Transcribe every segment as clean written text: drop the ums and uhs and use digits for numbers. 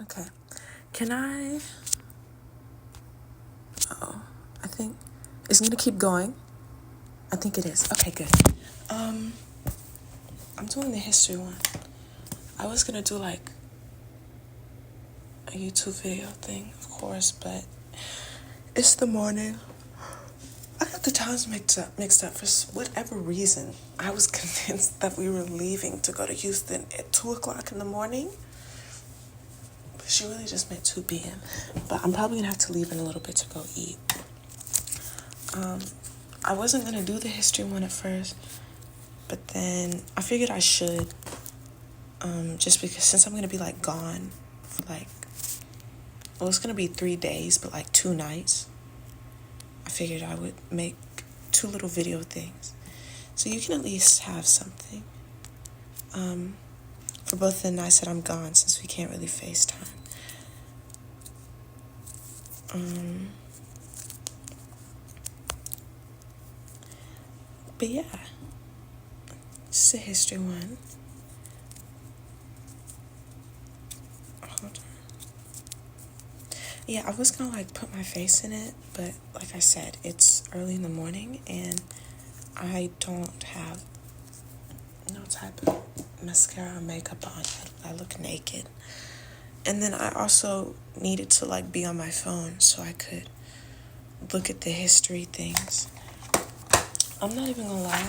Okay. Can I... I think... Is it going to keep going? I think it is. Okay, good. I'm doing the history one. I was going to do, like, a YouTube video thing, of course, but it's the morning. I got the times mixed up for whatever reason. I was convinced that we were leaving to go to Houston at 2 o'clock in the morning. But she really just meant 2 p.m. But I'm probably going to have to leave in a little bit to go eat. I wasn't going to do the history one at first, but then I figured I should. Just because since I'm going to be, like, gone for, like, well, it's going to be 3 days, but, like, 2 nights. I figured I would make 2 little video things. So you can at least have something. For both the nights that I'm gone, since we can't really FaceTime. But yeah. This is a history one. Hold on. Yeah, I was gonna, like, put my face in it, but like I said, it's early in the morning and I don't have no type of mascara or makeup on. I look naked. And then I also needed to, like, be on my phone so I could look at the history things. I'm not even gonna lie.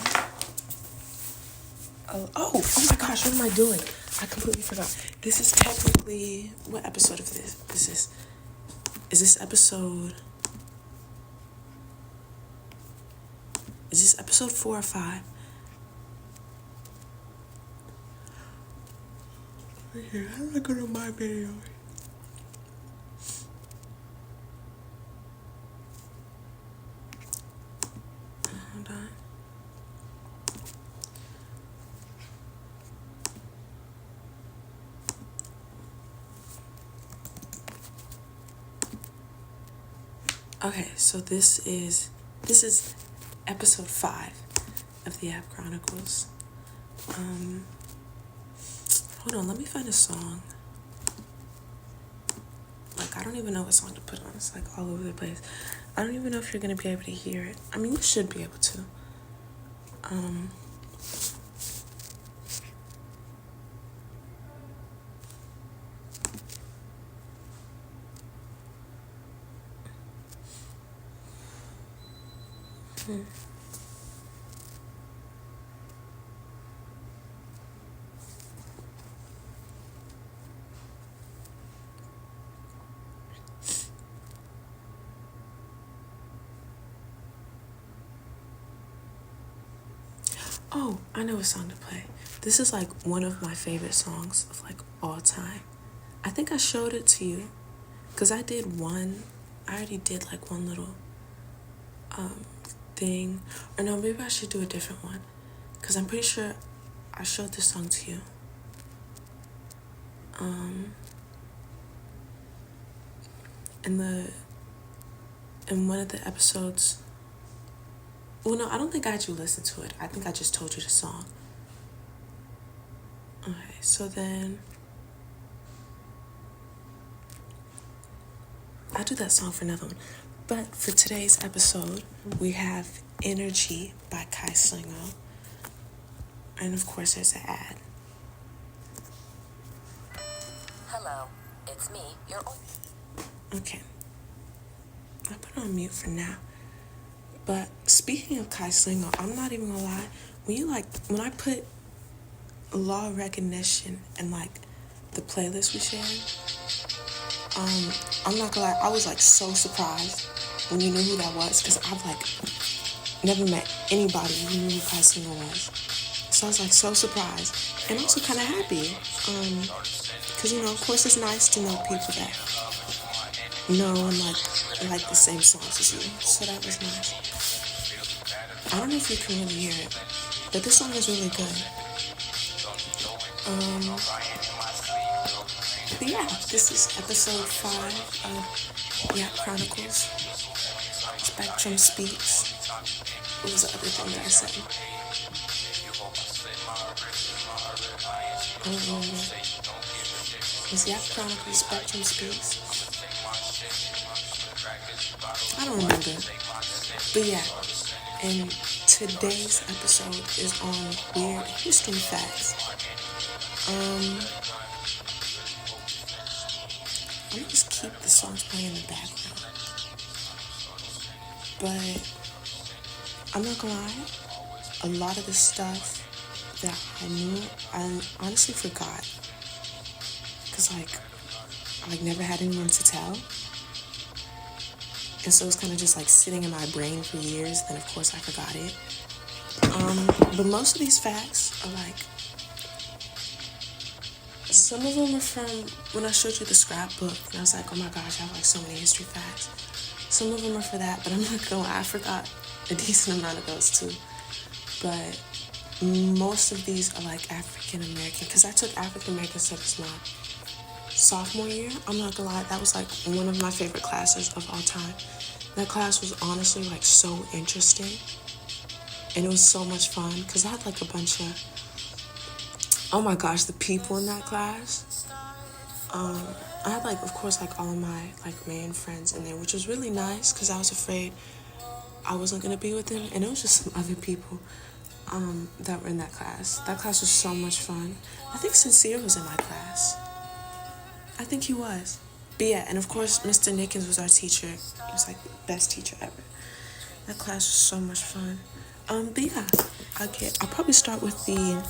Oh my gosh, what am I doing? I completely forgot. This is technically, what episode of this is this? Is this episode 4 or 5? Here, how do I go to my video? Hold on. Okay, so this is episode 5 of the Yap Chronicles. Hold on, let me find a song. Like, I don't even know what song to put on. It's, like, all over the place. I don't even know if you're going to be able to hear it. I mean, you should be able to. Oh, I know a song to play. This is, like, one of my favorite songs of, like, all time. I think I showed it to you. Because I already did, like, one little thing. Or no, maybe I should do a different one. Because I'm pretty sure I showed this song to you. In one of the episodes. Well, no, I don't think I had you listen to it. I think I just told you the song. Okay, so then I'll do that song for another one. But for today's episode, we have Energy by Kai Slingo. And of course, there's an ad. Hello, it's me, your old... Okay. I'll put it on mute for now. But speaking of Kai Slingo, I'm not even gonna lie. When I put law recognition and, like, the playlist we shared, I'm not gonna lie, I was, like, so surprised when you knew who that was, because I've, like, never met anybody who knew who Kai Slingo was. So I was, like, so surprised and also kind of happy, because, you know, of course it's nice to know people that know and like the same songs as you, so that was nice. I don't know if you can really hear it, but this song is really good. But yeah, this is episode 5 of Yap Chronicles. Spectrum Speaks. What was the other thing that I said? Was Yap Chronicles Spectrum Speaks? I don't remember. But yeah, and today's episode is on weird history facts. I'm gonna just keep the songs playing in the background. But I'm not gonna lie, a lot of the stuff that I knew, I honestly forgot. Cause I never had anyone to tell. And so it's kind of just sitting in my brain for years. Then of course I forgot it. But most of these facts are some of them are from when I showed you the scrapbook. And I was like, oh my gosh, I have so many history facts. Some of them are for that, but I'm not gonna lie, I forgot a decent amount of those too. But most of these are African American, because I took African American studies my sophomore year. I'm not gonna lie, that was one of my favorite classes of all time. That class was honestly so interesting, and it was so much fun because I had a bunch of, oh my gosh, the people in that class. I had of course all of my man friends in there, which was really nice because I was afraid I wasn't gonna be with them, and it was just some other people that were in that class. That class was so much fun. I think Sincere was in my class. I think he was. But yeah, and of course Mr. Nickens was our teacher. He was the best teacher ever. That class was so much fun. But yeah, I'll probably start with the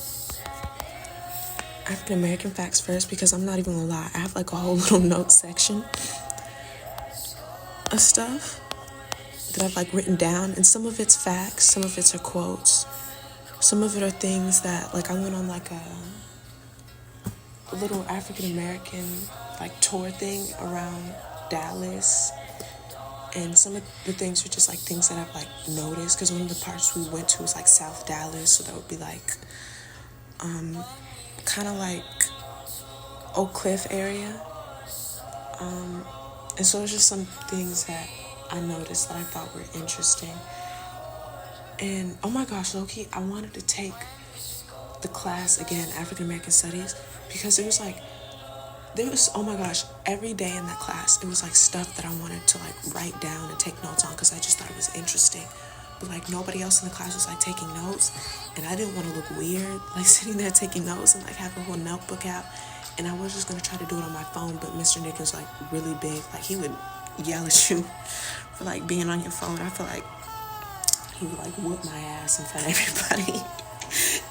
African American facts first, because I'm not even gonna lie, I have a whole little note section of stuff that I've written down, and some of it's facts, some of it's are quotes, some of it are things that I went on a little African American tour thing around Dallas, and some of the things were just things that I've noticed, because one of the parts we went to was South Dallas, so that would be kind of Oak Cliff area, and so there's just some things that I noticed that I thought were interesting. And oh my gosh, low-key, I wanted to take the class again, African American Studies, because there was oh my gosh, every day in that class it was stuff that I wanted to write down and take notes on, because I just thought it was interesting. But nobody else in the class was taking notes, and I didn't want to look weird sitting there taking notes and have a whole notebook out. And I was just gonna try to do it on my phone, but Mr. Nickens really big, he would yell at you for being on your phone. I feel he would whoop my ass in front of everybody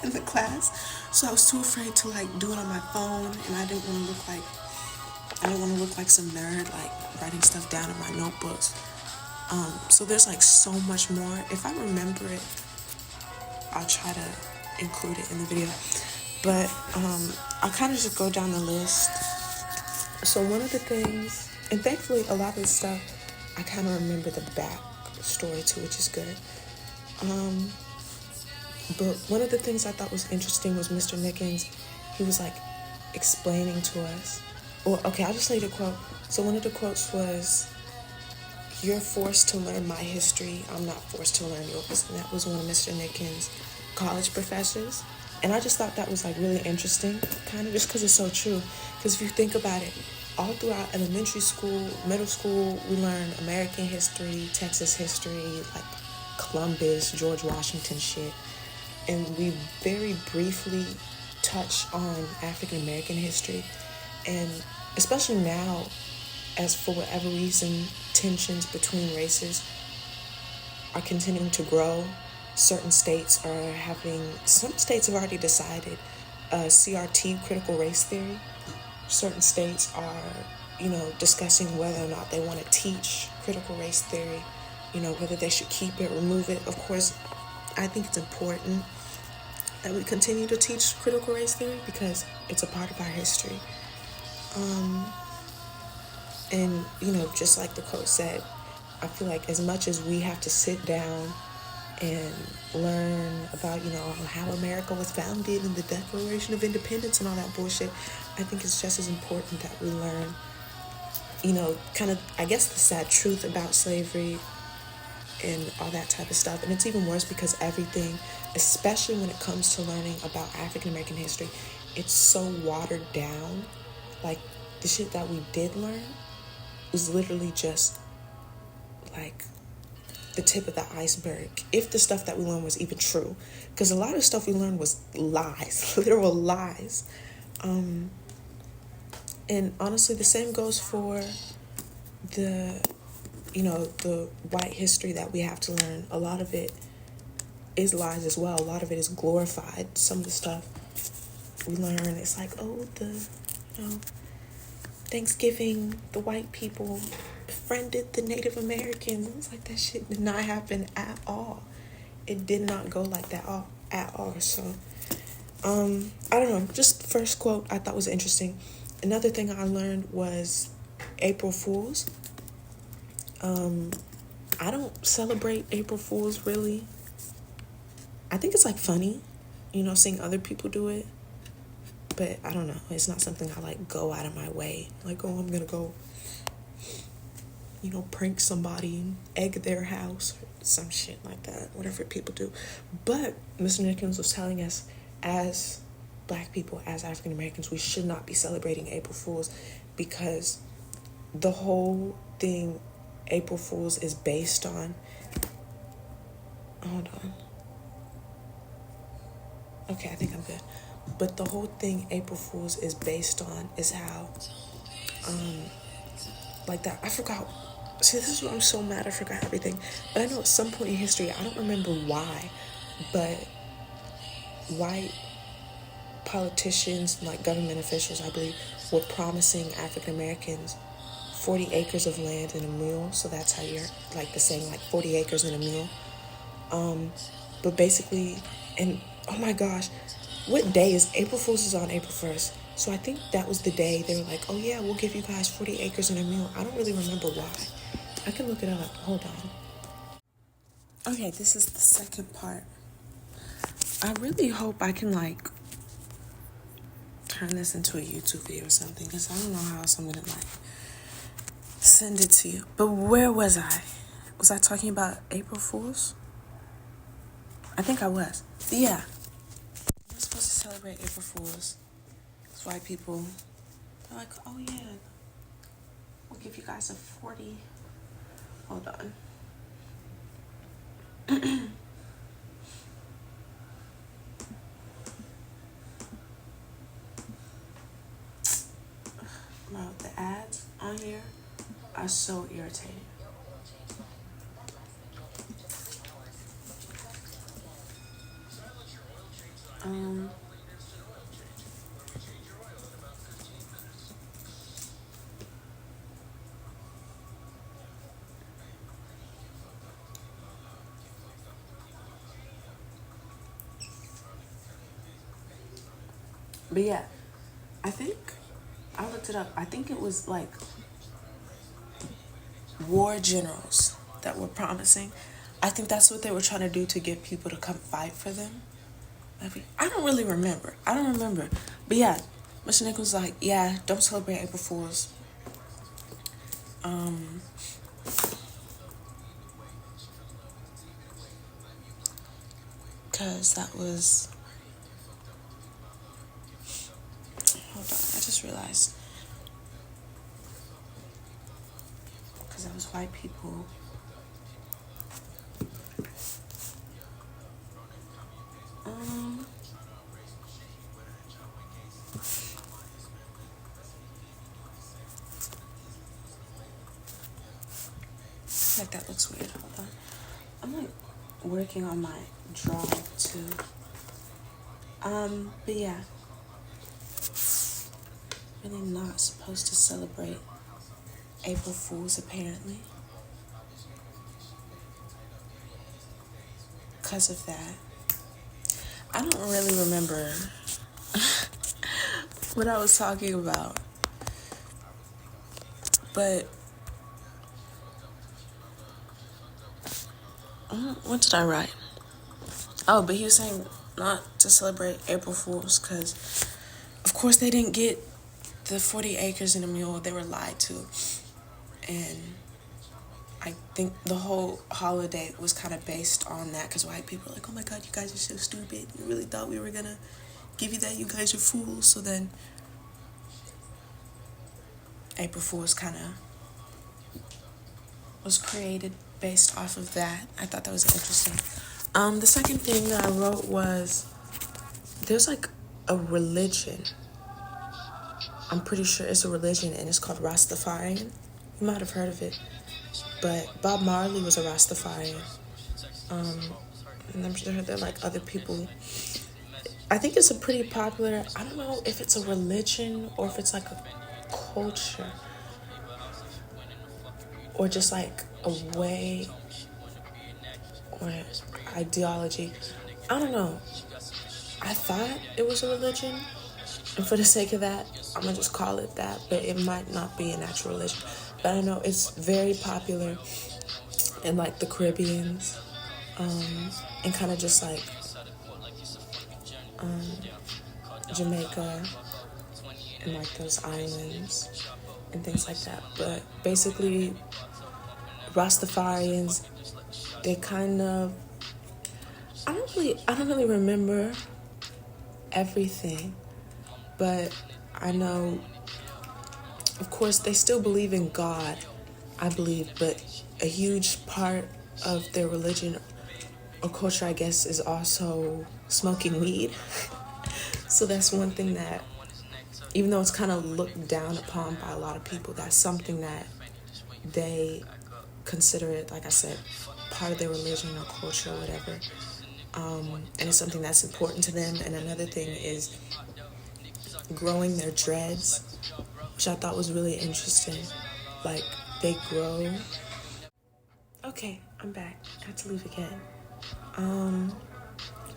in the class. So I was too afraid to do it on my phone, and I didn't want to look like some nerd writing stuff down in my notebooks. So there's so much more. If I remember it, I'll try to include it in the video. But I'll kind of just go down the list. So one of the things, and thankfully a lot of the stuff I kind of remember the back story to, which is good. But one of the things I thought was interesting was Mr. Nickens. He was explaining to us, okay, I'll just read a quote. So one of the quotes was, "You're forced to learn my history, I'm not forced to learn yours." And that was one of Mr. Nickens' college professors. And I just thought that was really interesting, kind of just because it's so true. Because if you think about it, all throughout elementary school, middle school, we learn American history, Texas history, Columbus, George Washington shit. And we very briefly touch on African American history. And especially now, as for whatever reason, tensions between races are continuing to grow. Some states have already decided CRT, critical race theory. Certain states are, discussing whether or not they want to teach critical race theory, whether they should keep it, remove it. Of course, I think it's important that we continue to teach critical race theory because it's a part of our history. And, just like the quote said, I feel as much as we have to sit down and learn about, how America was founded and the Declaration of Independence and all that bullshit, I think it's just as important that we learn, kind of, I guess, the sad truth about slavery and all that type of stuff. And it's even worse because everything, especially when it comes to learning about African American history, it's so watered down. the shit that we did learn was literally just like the tip of the iceberg, if the stuff that we learned was even true, because a lot of stuff we learned was lies, literal lies. And honestly, the same goes for the white history that we have to learn. A lot of it is lies as well. A lot of it is glorified. Some of the stuff we learn, it's like, oh, Thanksgiving, the white people befriended the Native Americans. It was like, that shit did not happen at all. It did not go like that at all. So, I don't know. Just first quote I thought was interesting. Another thing I learned was April Fools. I don't celebrate April Fools really. I think it's like funny, seeing other people do it. But I don't know. It's not something I like go out of my way. Like, oh, I'm gonna go, prank somebody and egg their house or some shit like that. Whatever people do. But Mr. Nickens was telling us, as Black people, as African Americans, we should not be celebrating April Fools, because the whole thing April Fools is based on. Hold on. Okay, I think I'm good. But the whole thing April Fools is based on is how, like that. I forgot. See, this is why I'm so mad. I forgot everything. But I know at some point in history, I don't remember why, but white politicians, like government officials, I believe, were promising African Americans 40 acres of land and a mule. So that's how you're, like, the saying, like, 40 acres and a mule. But basically, and oh my gosh, what day is April Fool's? Is on April 1st. So I think that was the day they were like, oh yeah, we'll give you guys 40 acres and a mule. I don't really remember why. I can look it up. Hold on. Okay, this is the second part. I really hope I can, like, turn this into a YouTube video or something, because I don't know how else I'm gonna, like, send it to you. But where was I? Was I talking about April Fools? I think I was. But yeah. We're supposed to celebrate April Fools. It's white people. They're like, oh yeah, we'll give you guys a 40. Hold on. Bro, the ads on here are so irritating. But yeah, I think I looked it up. I think it was like war generals that were promising. I think that's what they were trying to do to get people to come fight for them. I don't really remember. But yeah, Mr. Nick was like, yeah, don't celebrate April Fools. Because that was... Hold on, I just realized. Because that was white people. Like that looks weird. Hold on. I'm like working on my drive too. But yeah. Really not supposed to celebrate April Fools apparently. Because of that. I don't really remember what I was talking about. But what did I write? Oh, but he was saying not to celebrate April Fools because, of course, they didn't get the 40 acres and a mule. They were lied to. And I think the whole holiday was kind of based on that because white people are like, oh my God, you guys are so stupid. You really thought we were going to give you that? You guys are fools. So then April Fool's kind of was created based off of that. I thought that was interesting. The second thing that I wrote was there's like a religion. I'm pretty sure it's a religion, and it's called Rastafarian. You might have heard of it, but Bob Marley was a Rastafarian. And I'm sure there are like other people. I think it's a pretty popular, I don't know if it's a religion or if it's like a culture or just like a way or ideology. I don't know. I thought it was a religion, and for the sake of that, I'm gonna just call it that, but it might not be an actual religion. But I know it's very popular in like the Caribbeans, and kind of just like Jamaica and like those islands and things like that. But basically, Rastafarians, they kind of, I don't really remember everything, but I know, of course, they still believe in God, I believe, but a huge part of their religion or culture, I guess, is also smoking weed. So that's one thing that, even though it's kind of looked down upon by a lot of people, that's something that they consider it, like I said, part of their religion or culture or whatever. And it's something that's important to them. And another thing is growing their dreads, which I thought was really interesting. Like, they grow. Okay, I'm back. I had to leave again.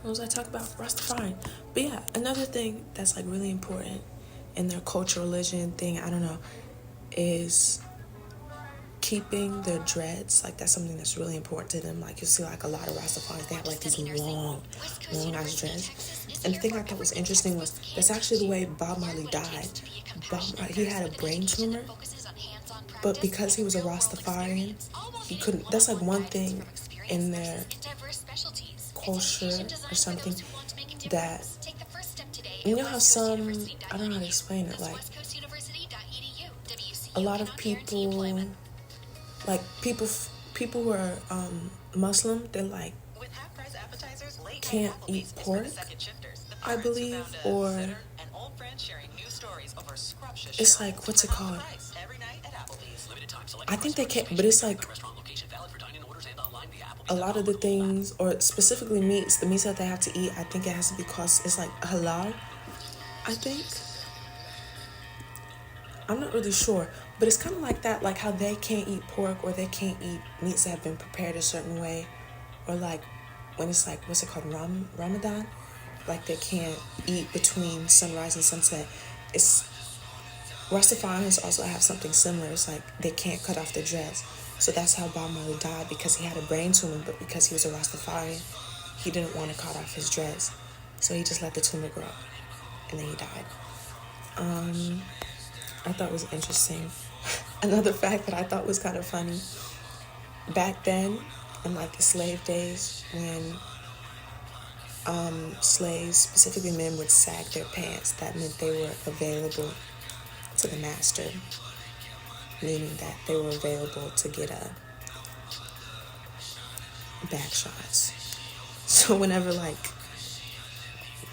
What was I talking about? Rastafarian. But yeah, another thing that's like really important in their culture, religion thing, I don't know, is keeping their dreads. Like, that's something that's really important to them. Like, you see like a lot of Rastafarians, they have like these long ass dreads. And the thing I thought was interesting was that's actually the way Bob Marley died. He had a brain tumor, but because he was a Rastafarian, he couldn't. That's like one thing in their culture or something that, you know how some, I don't know how to explain it, like a lot of people, like people who are Muslim, they like can't eat pork, I believe, or it's like, what's it called? I think they can't, but it's like a lot of the things, or specifically meats, the meats that they have to eat, I think it has to be because it's like halal, I think. I'm not really sure, but it's kind of like that, like how they can't eat pork or they can't eat meats that have been prepared a certain way, or like when it's like, what's it called, Ramadan? Like they can't eat between sunrise and sunset. It's Rastafarians also have something similar. It's like they can't cut off their dreads. So that's how Bob Marley died, because he had a brain tumor, but because he was a Rastafarian, he didn't want to cut off his dreads. So he just let the tumor grow, and then he died. I thought was interesting. Another fact that I thought was kind of funny, back then, in like the slave days, when slaves, specifically men, would sag their pants, that meant they were available to the master, meaning that they were available to get back shots. So whenever like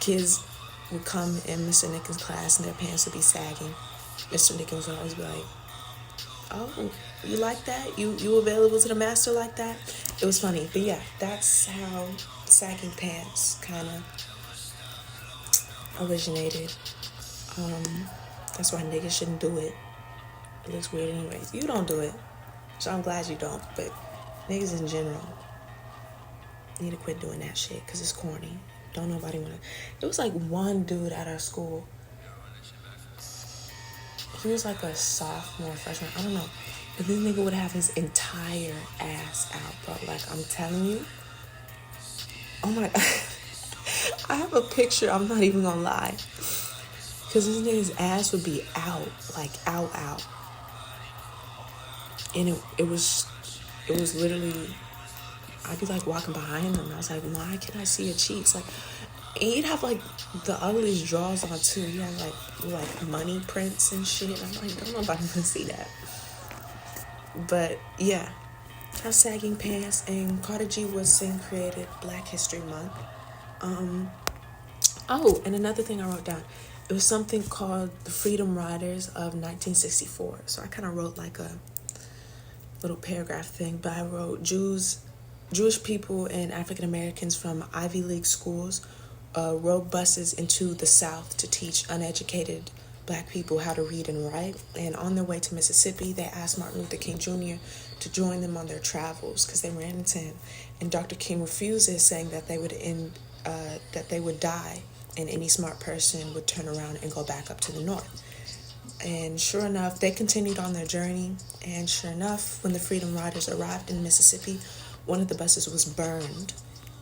kids would come in Mr. Nickens' class and their pants would be sagging, Mr. Nickens would always be like, "Oh, you like that? You available to the master like that?" It was funny, but yeah, that's how sagging pants kind of originated. That's why niggas shouldn't do it. It looks weird anyways. You don't do it, so I'm glad you don't. But niggas in general need to quit doing that shit because it's corny. Don't nobody wanna. It was like one dude at our school. He was like a sophomore, freshman, I don't know. But this nigga would have his entire ass out, bro. Like, I'm telling you. Oh my God. I have a picture, I'm not even gonna lie. Because this nigga's ass would be out. Like, out. And it was literally, I'd be like walking behind him. And I was like, why can't I see your cheeks? Like, And he'd have like the ugliest drawers on too. He had like money prints and shit. I'm like, don't nobody want to see that. But yeah, have sagging pants. And Carter G. Woodson created Black History Month. Oh, and another thing I wrote down, it was something called the Freedom Riders of 1964. So I kind of wrote like a little paragraph thing, but I wrote Jewish people and African Americans from Ivy League schools rode buses into the South to teach uneducated Black people how to read and write. And on their way to Mississippi, they asked Martin Luther King Jr. to join them on their travels because they ran into him. And Dr. King refuses, saying that they would die, and any smart person would turn around and go back up to the north. And sure enough, they continued on their journey. And sure enough, when the Freedom Riders arrived in Mississippi, one of the buses was burned,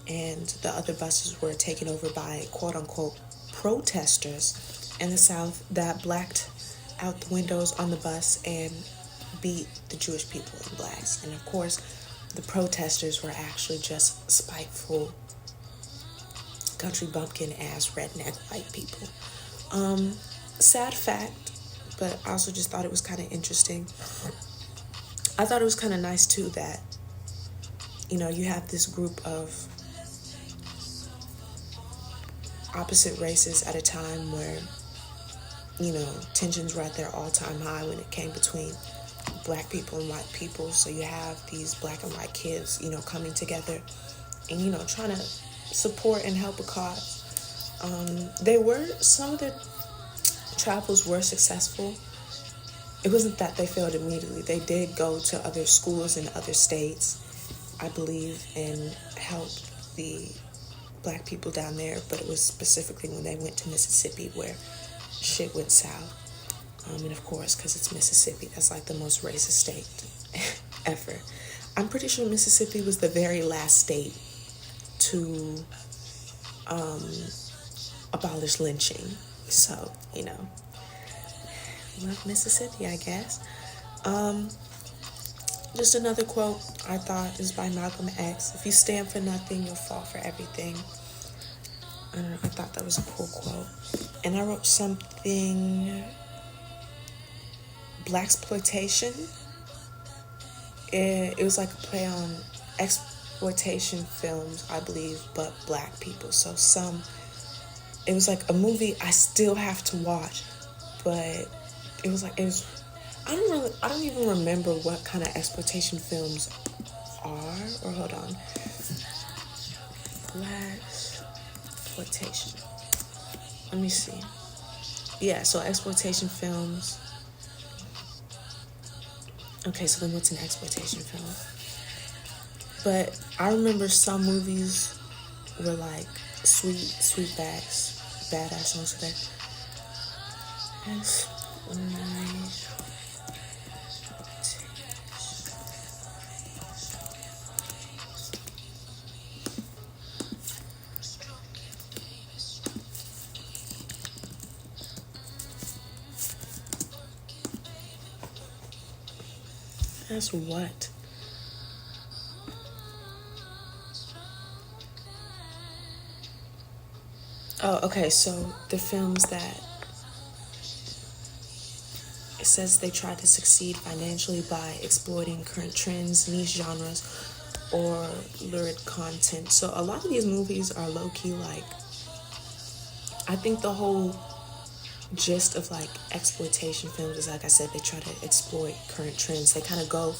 and the other buses were taken over by quote-unquote protesters in the South that blacked out the windows on the bus and beat the Jewish people and blacks. And of course, the protesters were actually just spiteful country bumpkin ass redneck white people. Sad fact, but I also just thought it was kind of interesting. I thought it was kind of nice too that, you know, you have this group of opposite races at a time where, you know, tensions were at their all-time high when it came between Black people and white people. So you have these Black and white kids, you know, coming together and, you know, trying to support and help a cause. Some of their travels were successful. It wasn't that they failed immediately. They did go to other schools in other states, I believe, and helped the Black people down there. But it was specifically when they went to Mississippi where shit went south. And of course, because it's Mississippi, that's like the most racist state ever. I'm pretty sure Mississippi was the very last state to abolish lynching. So, you know, love Mississippi, I guess. Just another quote I thought is by Malcolm X. If you stand for nothing, you'll fall for everything. I don't know, I thought that was a cool quote. And I wrote something, Blaxploitation. It was like a play on exploitation films, I believe, but Black people. So it was like a movie I still have to watch, but it was I don't even remember what kind of exploitation films are, or hold on. Blaxploitation. Let me see. Yeah, so exploitation films. Okay, so then what's an exploitation film? But I remember some movies were like sweetbacks, badass songs for that. That's what? Oh, okay, so the films that it says they tried to succeed financially by exploiting current trends, niche genres, or lurid content. So a lot of these movies are low-key like, I think the whole gist of like exploitation films is, like I said, they try to exploit current trends. They kind of go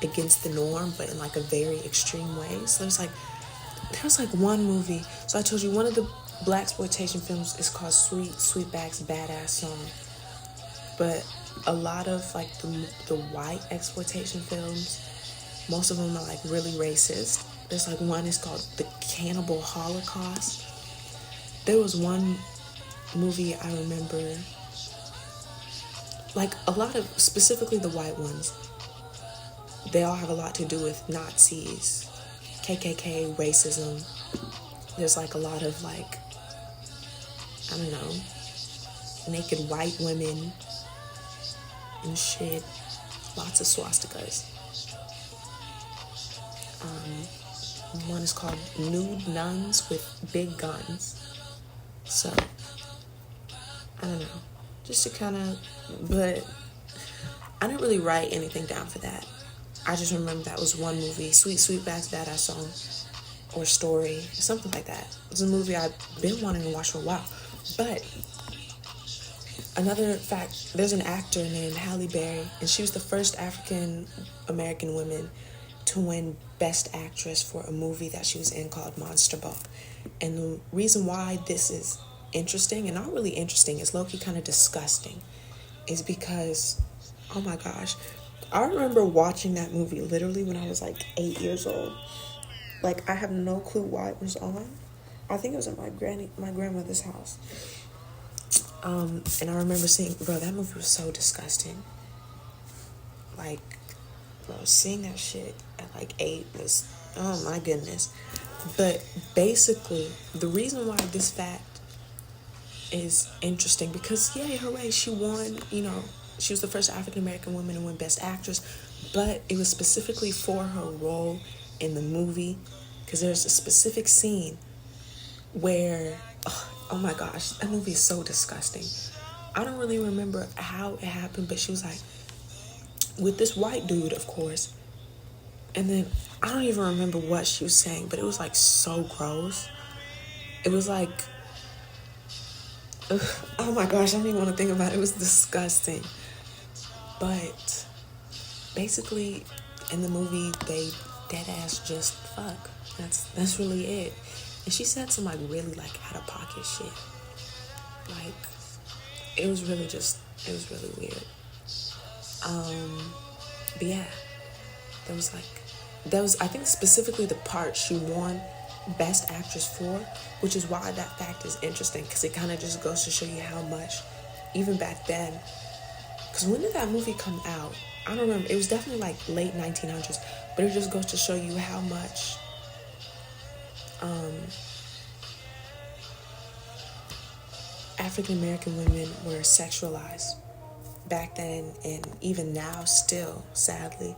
against the norm, but in like a very extreme way. So there was like one movie. So I told you one of the Blaxploitation films is called Sweetback's Badass Song. But a lot of like the white exploitation films, most of them are like really racist. There's like one is called The Cannibal Holocaust. There was one movie I remember, like a lot of, specifically the white ones, they all have a lot to do with Nazis, KKK, racism. There's like a lot of like, I don't know, naked white women and shit. Lots of swastikas. One is called Nude Nuns with Big Guns. So, I don't know. Just to kind of, but I didn't really write anything down for that. I just remember that was one movie, Sweet Sweetback's Bad Ass Song, or Story, something like that. It was a movie I've been wanting to watch for a while. But another fact, there's an actor named Halle Berry, and she was the first African American woman to win Best Actress for a movie that she was in called Monster Ball. And the reason why this is interesting, and not really interesting, it's low-key kind of disgusting, is because, oh my gosh, I remember watching that movie literally when I was like 8 years old. Like, I have no clue why it was on. I think it was at my grandmother's house. And I remember seeing, bro, that movie was so disgusting. Like, bro, seeing that shit at like 8 was, oh my goodness. But basically, the reason why this fact is interesting, because yay, hooray, she won, she was the first African American woman to win Best Actress, but it was specifically for her role in the movie, because there's a specific scene where, oh my gosh, that movie is so disgusting. I don't really remember how it happened, but she was like with this white dude, of course, and then I don't even remember what she was saying, but it was like so gross. It was like, ugh, oh my gosh, I don't even want to think about it. It was disgusting. But basically, in the movie, they dead ass just fuck. That's really it. And she said some like really like out of pocket shit. Like, it was really weird. But yeah, that was I think specifically the part she won Best Actress for, which is why that fact is interesting, because it kind of just goes to show you how much, even back then, because when did that movie come out? I don't remember. It was definitely like late 1900s, but it just goes to show you how much African American women were sexualized back then, and even now still, sadly,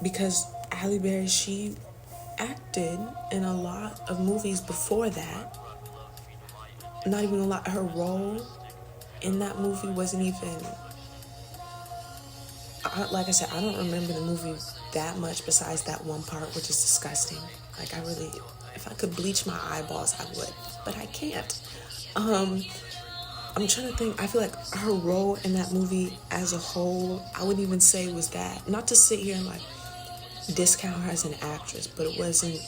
because Halle Berry, she acted in a lot of movies before that. Not even a lot. Her role in that movie wasn't even, like I said, I don't remember the movie that much besides that one part, which is disgusting. Like, if I could bleach my eyeballs, I would, but I can't. I'm trying to think. I feel like her role in that movie as a whole, I wouldn't even say was that. Not to sit here and like discount her as an actress, but it wasn't.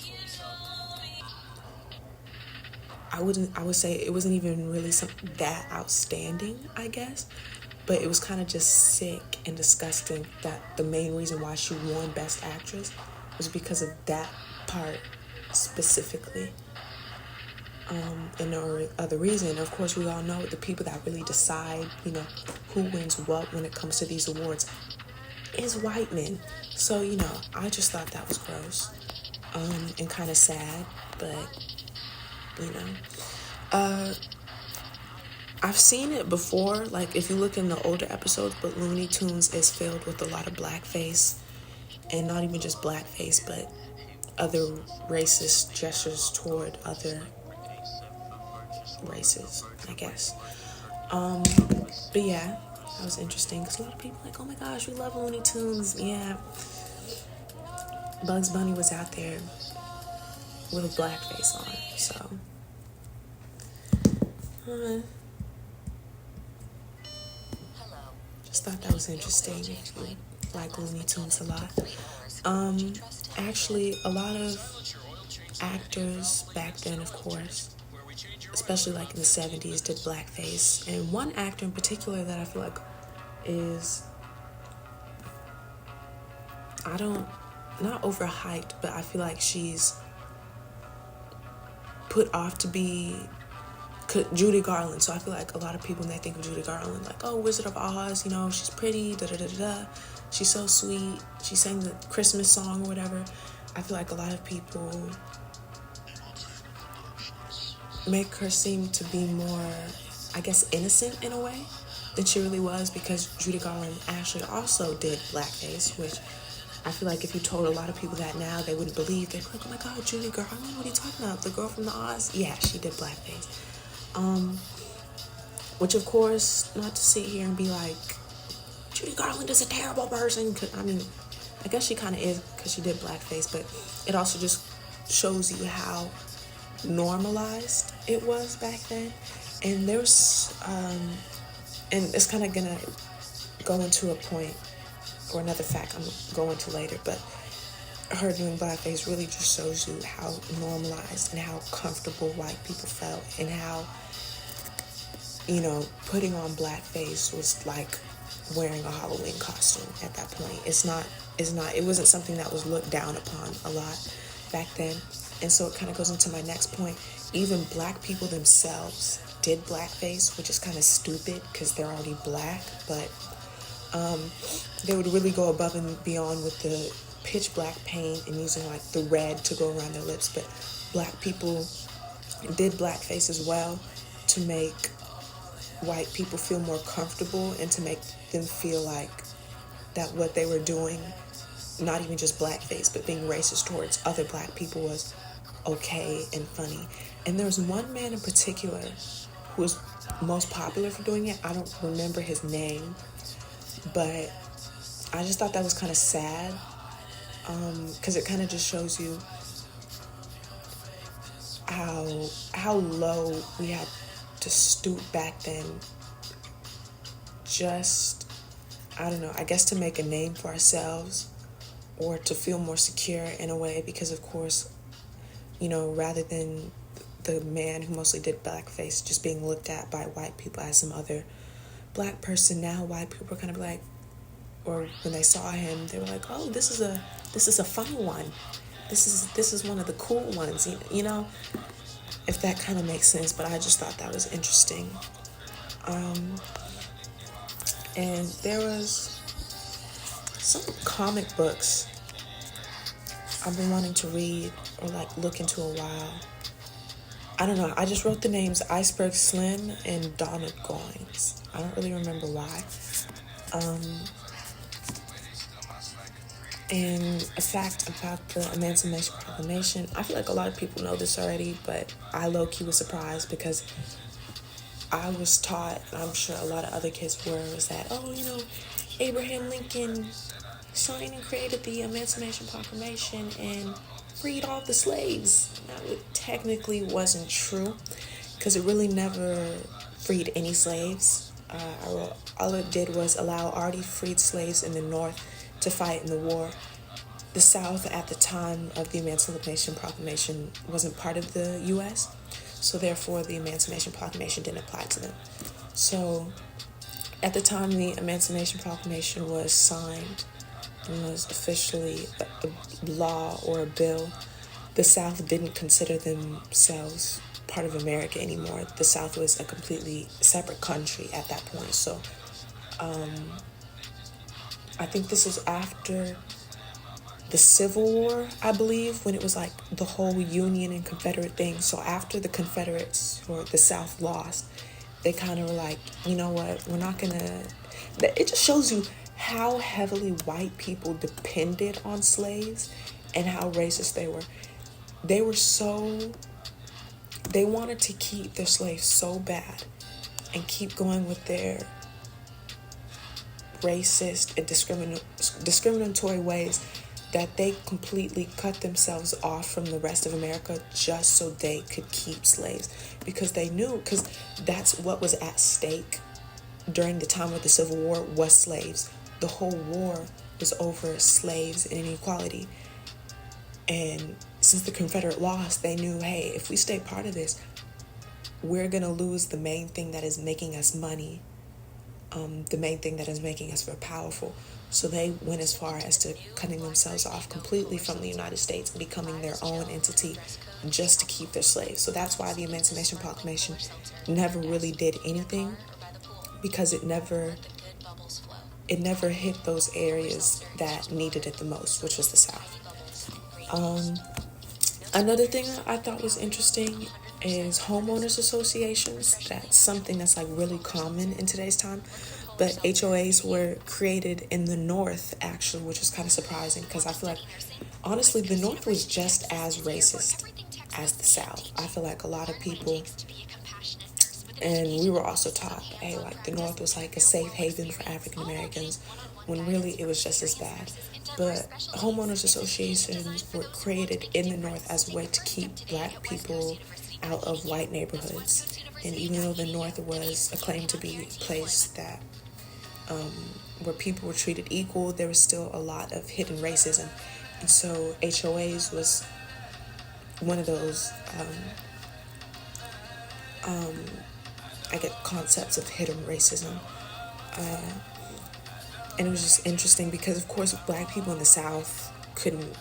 I would say it wasn't even really that outstanding, I guess. But it was kind of just sick and disgusting that the main reason why she won Best Actress was because of that part specifically. And no other reason. Of course, we all know the people that really decide, who wins what when it comes to these awards is white men. So, I just thought that was gross. And kind of sad, but, I've seen it before, like if you look in the older episodes, but Looney Tunes is filled with a lot of blackface, and not even just blackface, but other racist gestures toward other races, I guess. But yeah, that was interesting, because a lot of people are like, oh my gosh, we love Looney Tunes. Yeah, Bugs Bunny was out there with a blackface on, so just thought that was interesting. If you like Looney Tunes a lot. Actually, a lot of actors back then, of course, especially like in the 70s, did blackface. And one actor in particular that I feel like is, not overhyped, but I feel like she's put off to be Judy Garland. So I feel like a lot of people, when they think of Judy Garland, like, oh, Wizard of Oz, she's pretty, da-da-da-da-da. She's so sweet. She sang the Christmas song or whatever. I feel like a lot of people make her seem to be more, I guess, innocent in a way than she really was, because Judy Garland actually also did blackface, which I feel like if you told a lot of people that now, they wouldn't believe. They'd be like, oh my God, Judy Garland, what are you talking about? The girl from the Oz? Yeah, she did blackface. Which, of course, not to sit here and be like, Judy Garland is a terrible person. I mean, I guess she kind of is because she did blackface, but it also just shows you how normalized it was back then. And there's, and it's kind of going to go into a point or another fact I'm going to later, but her doing blackface really just shows you how normalized and how comfortable white people felt, and how, you know, putting on blackface was like wearing a Halloween costume at that point. It wasn't something that was looked down upon a lot back then. And so it kind of goes into my next point. Even black people themselves did blackface, which is kind of stupid because they're already black, but they would really go above and beyond with the pitch black paint and using like the red to go around their lips. But black people did blackface as well to make white people feel more comfortable and to make them feel like that what they were doing, not even just blackface, but being racist towards other black people, was okay and funny. And there was one man in particular who was most popular for doing it. I don't remember his name, but I just thought that was kind of sad, because it kind of just shows you how low we had to stoop back then, just, I don't know, I guess to make a name for ourselves or to feel more secure in a way, because of course, you know, rather than the man who mostly did blackface just being looked at by white people as some other black person, now white people are kind of like, or when they saw him, they were like, oh, this is a funny one. This is one of the cool ones, you know, if that kind of makes sense. But I just thought that was interesting. And there was some comic books I've been wanting to read or like look into a while. I don't know. I just wrote the names Iceberg Slim and Donald Goines. I don't really remember why. And a fact about the Emancipation Proclamation, I feel like a lot of people know this already, but I low-key was surprised because I was taught, I'm sure a lot of other kids were, was that, oh, you know, Abraham Lincoln signed and created the Emancipation Proclamation and freed all the slaves. Now, it technically wasn't true because it really never freed any slaves. All it did was allow already freed slaves in the North to fight in the war. The South at the time of the Emancipation Proclamation wasn't part of the U.S., so therefore the Emancipation Proclamation didn't apply to them. So at the time the Emancipation Proclamation was signed and was officially a law or a bill, the South didn't consider themselves part of America anymore. The South was a completely separate country at that point. So I think this was after the Civil War, I believe, when it was like the whole Union and Confederate thing. So after the Confederates or the South lost, they kind of were like, you know what, we're not gonna... It just shows you how heavily white people depended on slaves and how racist they were. They wanted to keep their slaves so bad and keep going with their racist and discriminatory ways that they completely cut themselves off from the rest of America just so they could keep slaves, because they knew, because that's what was at stake during the time of the Civil War was slaves. The whole war was over slaves and inequality. And since the Confederate lost, they knew, hey, if we stay part of this, we're going to lose the main thing that is making us money, the main thing that is making us very powerful. So they went as far as to cutting themselves off completely from the United States and becoming their own entity just to keep their slaves. So that's why the Emancipation Proclamation never really did anything, because it never hit those areas that needed it the most, which was the South. Another thing I thought was interesting is homeowners associations. That's something that's like really common in today's time. But HOAs were created in the North, actually, which is kind of surprising because I feel like, honestly, the North was just as racist as the South. I feel like a lot of people, and we were also taught, hey, like the North was like a safe haven for African Americans, when really it was just as bad. But homeowners associations were created in the North as a way to keep black people out of white neighborhoods. And even though the North was acclaimed to be a place that where people were treated equal, there was still a lot of hidden racism. And so HOAs was one of those I get concepts of hidden racism. And it was just interesting because, of course, black people in the South couldn't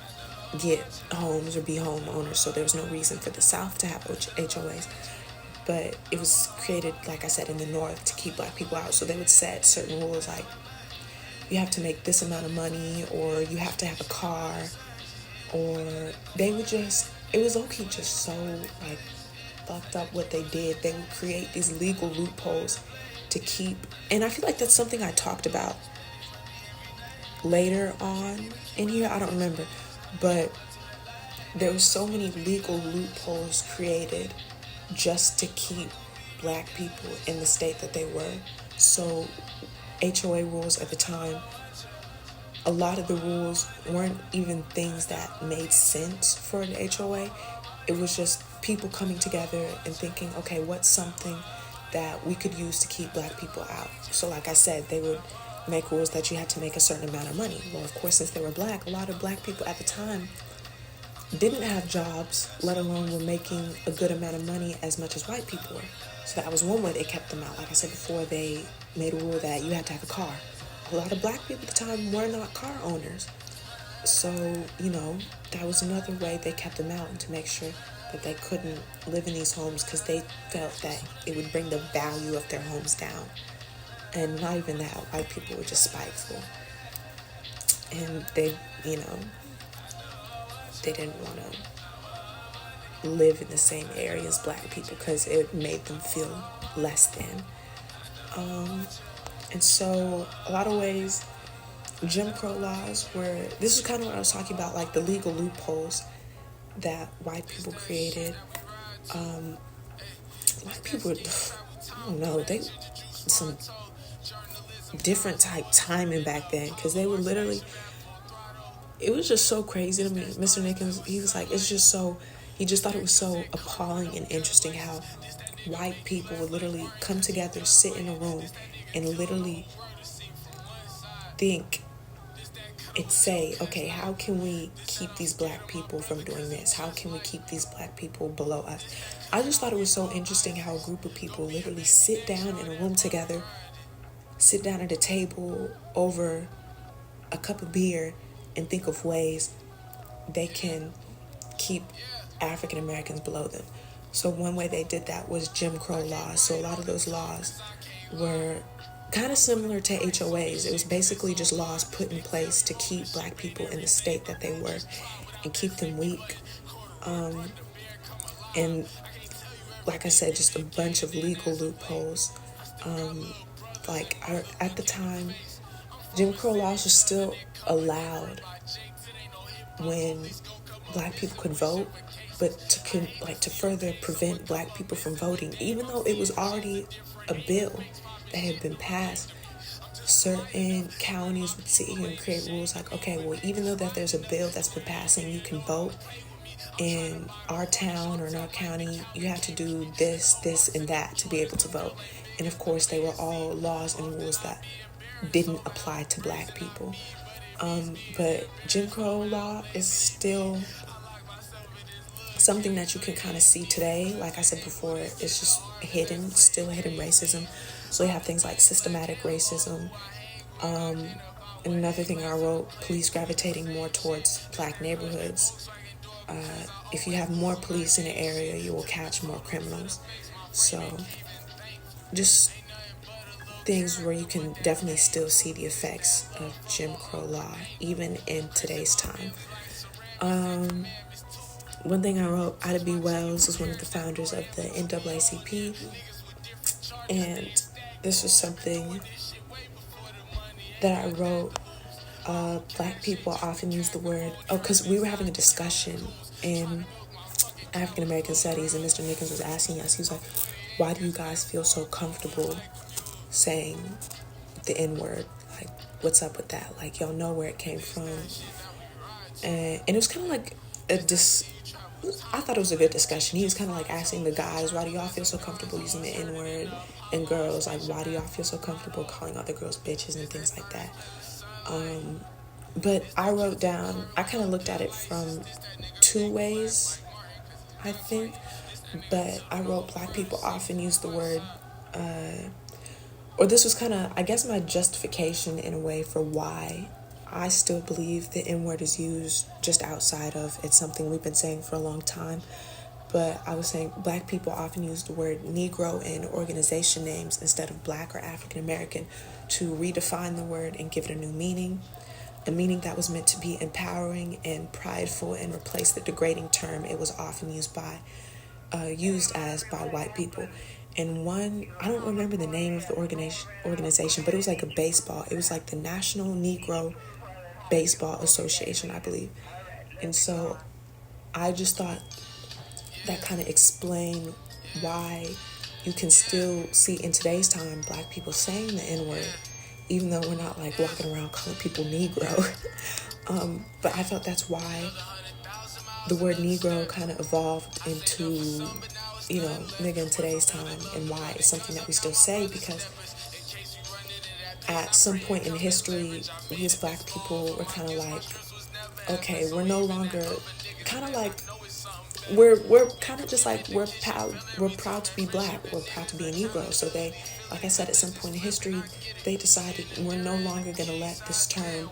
get homes or be homeowners, so there was no reason for the South to have HOAs. But it was created, like I said, in the North to keep black people out. So they would set certain rules like you have to make this amount of money, or you have to have a car, or they would just, it was okay, just so like fucked up what they did. They would create these legal loopholes to keep, and I feel like that's something I talked about later on in here, I don't remember, but there were so many legal loopholes created just to keep black people in the state that they were. So HOA rules at the time, a lot of the rules weren't even things that made sense for the HOA. It was just people coming together and thinking, okay, what's something that we could use to keep black people out? So like I said, they would make rules that you had to make a certain amount of money. Well, of course, since they were black, a lot of black people at the time didn't have jobs, let alone were making a good amount of money as much as white people were. So that was one way they kept them out. Like I said before, they made a rule that you had to have a car. A lot of black people at the time were not car owners. So, that was another way they kept them out, and to make sure that they couldn't live in these homes because they felt that it would bring the value of their homes down. And not even that, white people were just spiteful. And they didn't want to live in the same area as black people because it made them feel less than. And so a lot of ways, Jim Crow laws were, this is kind of what I was talking about, like the legal loopholes that white people created. White people, I don't know, they some different type timing back then, because they were literally, it was just so crazy to me. Mr. Nickens, he was like, he just thought it was so appalling and interesting how white people would literally come together, sit in a room, and literally think and say, okay, how can we keep these black people from doing this? How can we keep these black people below us? I just thought it was so interesting how a group of people literally sit down in a room together, sit down at a table over a cup of beer, and think of ways they can keep African Americans below them. So one way they did that was Jim Crow laws. So a lot of those laws were kind of similar to HOAs. It was basically just laws put in place to keep black people in the state that they were and keep them weak. And like I said, just a bunch of legal loopholes. At the time, Jim Crow laws were still allowed when black people could vote, but to further prevent black people from voting, even though it was already a bill that had been passed, certain counties would sit here and create rules like, okay, well, even though that there's a bill that's been passed and you can vote in our town or in our county, you have to do this, this, and that to be able to vote. And of course, they were all laws and rules that didn't apply to black people. But Jim Crow law is still something that you can kind of see today. Like I said before, it's just still hidden racism. So you have things like systematic racism. And another thing I wrote, police gravitating more towards black neighborhoods. If you have more police in an area, you will catch more criminals. So just things where you can definitely still see the effects of Jim Crow law, even in today's time. One thing I wrote, Ida B. Wells was one of the founders of the NAACP, and this was something that I wrote, Black people often use the word, because we were having a discussion in African American Studies, and Mr. Nickens was asking us, he was like, why do you guys feel so comfortable saying the N-word? Like, what's up with that? Like, y'all know where it came from. And it was kind of like I thought it was a good discussion. He was kind of like asking the guys, why do y'all feel so comfortable using the N-word? And girls, like, why do y'all feel so comfortable calling other girls bitches and things like that? But I wrote down, I kind of looked at it from two ways, I think. But I wrote, Black people often use the word, or this was kind of, I guess, my justification in a way for why I still believe the N-word is used just outside of, it's something we've been saying for a long time. But I was saying Black people often use the word Negro in organization names instead of Black or African American to redefine the word and give it a new meaning. A meaning that was meant to be empowering and prideful and replace the degrading term it was often used as by white people. And one, I don't remember the name of the organization, but it was like a baseball. It was like the National Negro Baseball Association, I believe. And so I just thought that kind of explained why you can still see in today's time Black people saying the N-word, even though we're not like walking around calling people Negro. But I felt that's why the word Negro kind of evolved into, nigga in today's time, and why it's something that we still say, because at some point in history, we as Black people were kind of like, okay, we're no longer kind of like, we're kind of just like, we're proud to be Black, we're proud to be a Negro. So they, like I said, at some point in history, they decided we're no longer going to let this term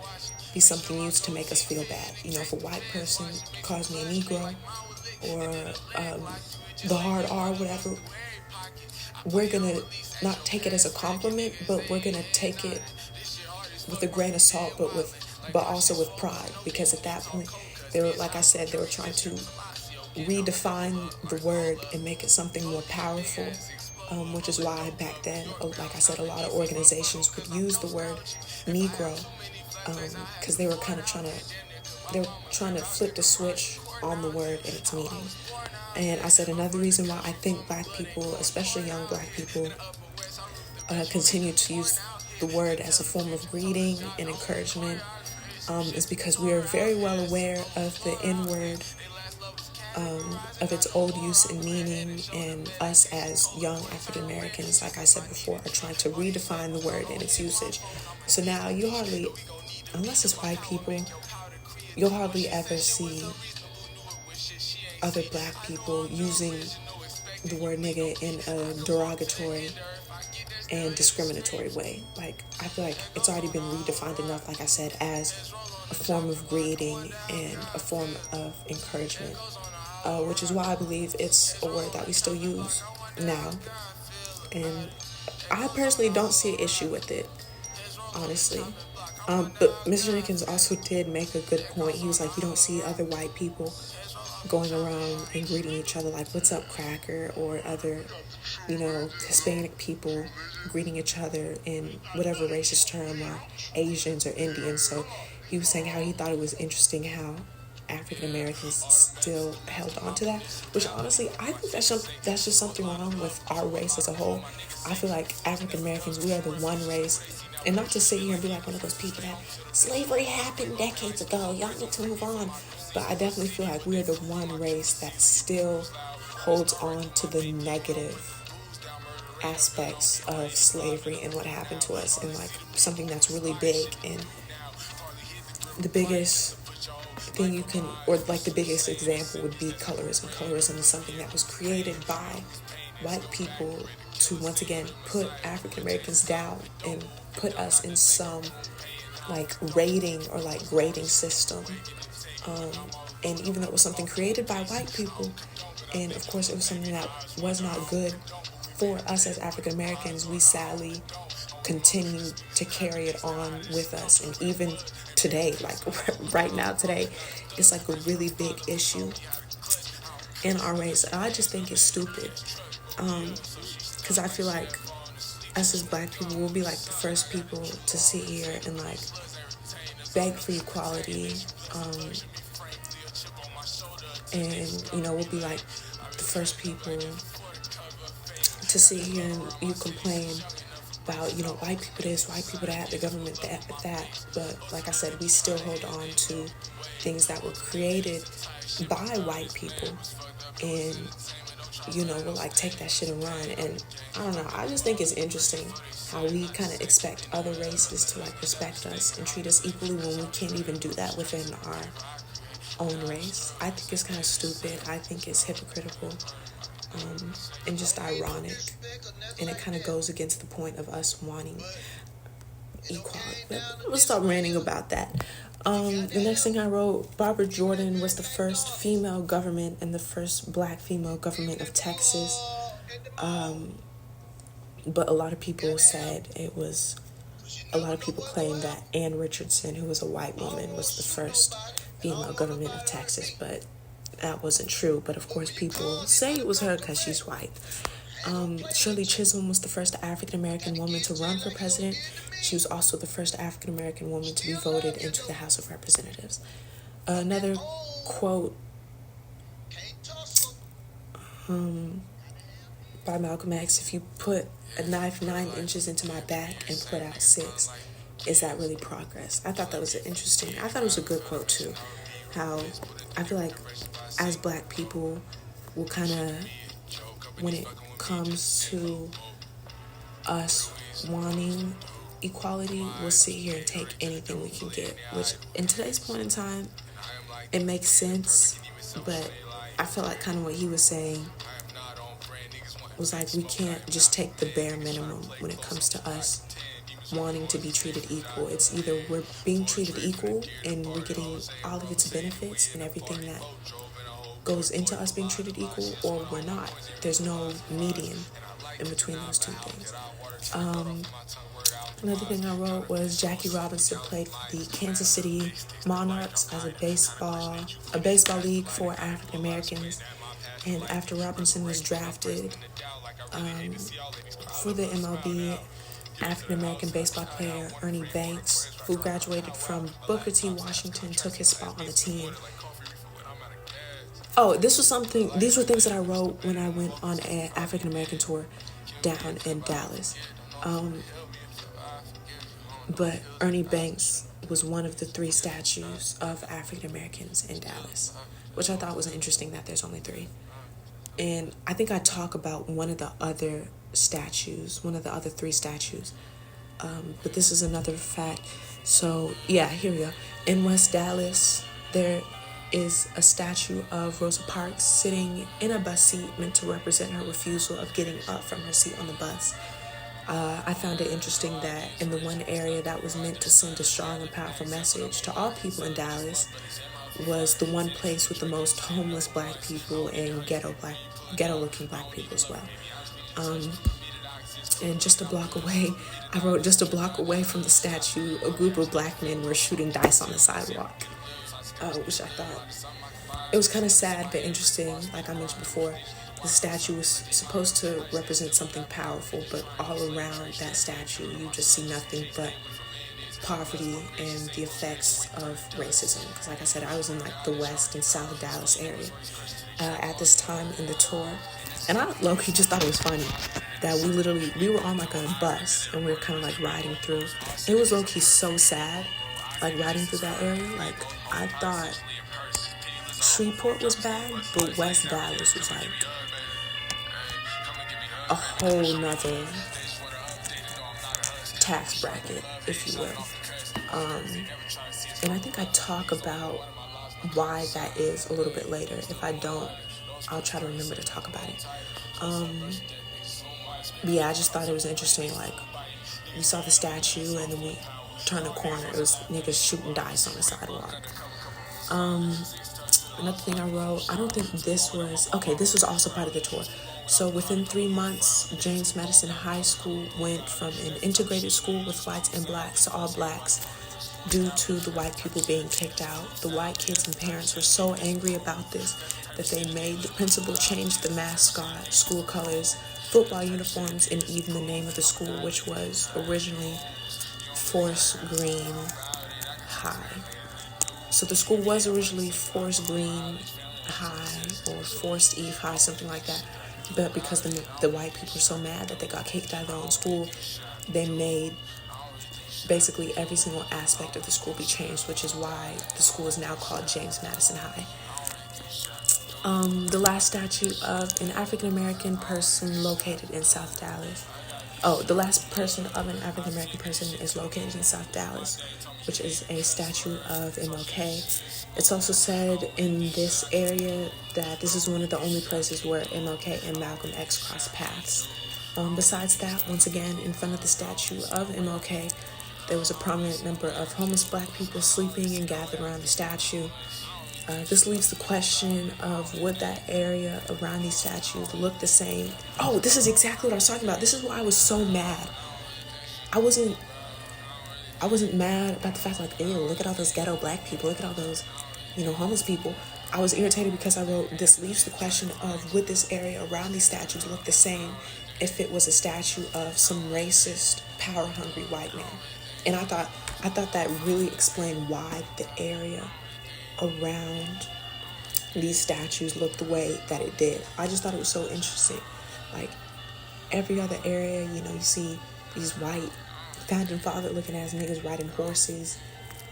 be something used to make us feel bad. If a white person calls me a Negro or the hard R, whatever, we're going to not take it as a compliment, but we're going to take it with a grain of salt, but also with pride, because at that point, they were, like I said, they were trying to redefine the word and make it something more powerful, which is why back then, like I said, a lot of organizations would use the word Negro, because they were kind of trying to flip the switch on the word and its meaning. And I said another reason why I think Black people, especially young Black people, continue to use the word as a form of greeting and encouragement, is because we are very well aware of the N-word, of its old use and meaning, and us as young African Americans, like I said before, are trying to redefine the word and its usage. So now you hardly, unless it's white people, you'll hardly ever see other Black people using the word nigga in a derogatory and discriminatory way. Like, I feel like it's already been redefined enough, like I said, as a form of greeting and a form of encouragement, which is why I believe it's a word that we still use now. And I personally don't see an issue with it, honestly. But Mr. Nickens also did make a good point. He was like, you don't see other white people going around and greeting each other like, what's up, cracker, or other, Hispanic people greeting each other in whatever racist term, or Asians or Indians. So he was saying how he thought it was interesting how African Americans still held on to that, which honestly, I think that's just something wrong with our race as a whole. I feel like African Americans, we are the one race, and not to sit here and be like one of those people that slavery happened decades ago, y'all need to move on. But I definitely feel like we're the one race that still holds on to the negative aspects of slavery and what happened to us, and like something that's really big. And the biggest thing you can, or like the biggest example would be colorism. Colorism is something that was created by white people to once again put African Americans down and put us in some like rating or like grading system. And even though it was something created by white people, and of course it was something that was not good for us as African Americans, we sadly continue to carry it on with us. And even today, like right now today, it's like a really big issue in our race. And I just think it's stupid, because I feel like us as black people, we'll be like the first people to sit here and like beg for equality, and we'll be like the first people to sit here and you complain about white people this, white people that, the government that. But like I said, we still hold on to things that were created by white people, and we'll like take that shit and run. And I don't know, I just think it's interesting how we kind of expect other races to like respect us and treat us equally when we can't even do that within our own race. I think it's kind of stupid. I think it's hypocritical, and just ironic, and it kind of goes against the point of us wanting equality. But we'll stop ranting about that. The next thing I wrote, Barbara Jordan was the first female government and the first black female government of Texas. But a lot of people claim that Ann Richardson, who was a white woman, was the first female government of Texas, but that wasn't true. But of course people say it was her because she's white. Shirley Chisholm was the first African-American woman to run for president. She was also the first African-American woman to be voted into the House of Representatives. Another quote by Malcolm X, if you put a knife 9 inches into my back and put out 6, is that really progress? I thought that was I thought it was a good quote too. How I feel like as black people, we'll kind of, when it comes to us wanting equality, we'll sit here and take anything we can get, which in today's point in time, it makes sense. But I felt like kind of what he was saying was like, we can't just take the bare minimum when it comes to us wanting to be treated equal. It's either we're being treated equal and we're getting all of its benefits and everything that goes into us being treated equal, or we're not. There's no median in between those two things. Another thing I wrote was Jackie Robinson played for the Kansas City Monarchs as a baseball league for African Americans. And after Robinson was drafted for the MLB, African-American baseball player Ernie Banks, who graduated from Booker T. Washington, took his spot on the team. Oh, these were things that I wrote when I went on an African-American tour down in Dallas. But Ernie Banks was one of the 3 statues of African-Americans in Dallas, which I thought was interesting that there's only 3. And I think I talk about one of the other 3 statues. But this is another fact. So, yeah, here we go. In West Dallas, there is a statue of Rosa Parks sitting in a bus seat meant to represent her refusal of getting up from her seat on the bus. I found it interesting that in the one area that was meant to send a strong and powerful message to all people in Dallas was the one place with the most homeless black people and ghetto-looking black people as well. And just a block away, I wrote, just a block away from the statue, a group of black men were shooting dice on the sidewalk, which I thought, it was kind of sad but interesting. Like I mentioned before, the statue was supposed to represent something powerful, but all around that statue, you just see nothing but poverty and the effects of racism. Because like I said, I was in like the West and South Dallas area at this time in the tour. And I low-key just thought it was funny that we were on like a bus and we were kind of like riding through. It was low-key so sad, like riding through that area. Like I thought Shreveport was bad, but West Dallas was like a whole nother tax bracket, if you will. And I think I talk about why that is a little bit later. If I don't, I'll try to remember to talk about it. But yeah, I just thought it was interesting. Like, we saw the statue and then we turned the corner. It was niggas shooting dice on the sidewalk. Another thing I wrote, I don't think this was also part of the tour. So within 3 months, James Madison High School went from an integrated school with whites and blacks to all blacks due to the white people being kicked out. The white kids and parents were so angry about this that they made the principal change the mascot, school colors, football uniforms and even the name of the school, which was originally Forest Green High. So the school was originally Forest Green High or Forest Eve High, something like that. But because the white people were so mad that they got kicked out of their own school, they made basically every single aspect of the school be changed, which is why the school is now called James Madison High. The last statue of an African American person located in South Dallas. Oh, the last person of an African American person is located in South Dallas, which is a statue of MLK. It's also said in this area that this is one of the only places where MLK and Malcolm X cross paths. Besides that, once again, in front of the statue of MLK, there was a prominent number of homeless black people sleeping and gathered around the statue. This leaves the question of would that area around these statues look the same? Oh, this is exactly what I was talking about. This is why I was so mad. I wasn't mad about the fact like, ew, look at all those ghetto black people, look at all those, homeless people. I was irritated because I wrote, this leaves the question of would this area around these statues look the same if it was a statue of some racist, power-hungry white man. And I thought that really explained why the area around these statues looked the way that it did. I just thought it was so interesting. Like every other area, you see these white founding father looking ass niggas riding horses.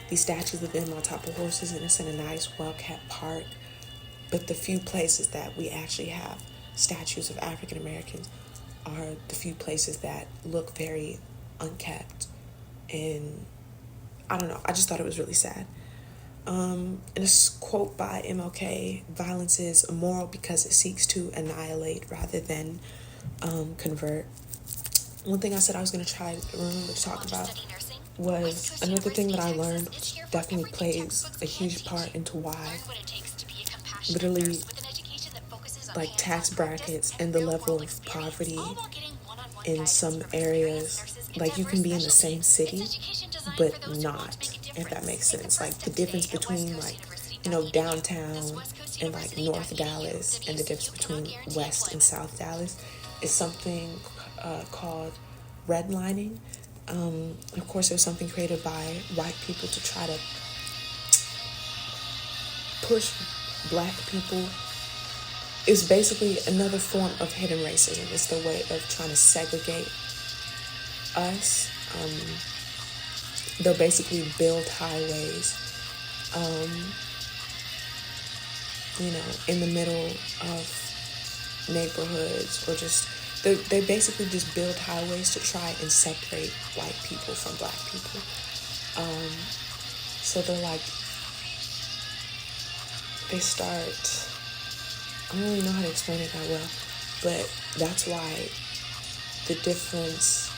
These statues of them on top of horses, and it's in a nice, well-kept park. But the few places that we actually have statues of African Americans are the few places that look very unkept. And I don't know, I just thought it was really sad. In a quote by MLK, violence is immoral because it seeks to annihilate rather than convert. One thing I said I was going to try to remember to talk about was another thing that I learned definitely plays a huge part into why literally like tax brackets and the level of poverty in some areas, like you can be in the same city but not, if that makes sense. Like the difference between downtown and like North Dallas and the difference between West and South Dallas is something called redlining. Of course, it was something created by white people to try to push black people. It's basically another form of hidden racism. It's their way of trying to segregate us. They'll basically build highways, in the middle of neighborhoods, or just they basically just build highways to try and separate white people from black people. So they're like, they start, I don't really know how to explain it that well, but that's why the difference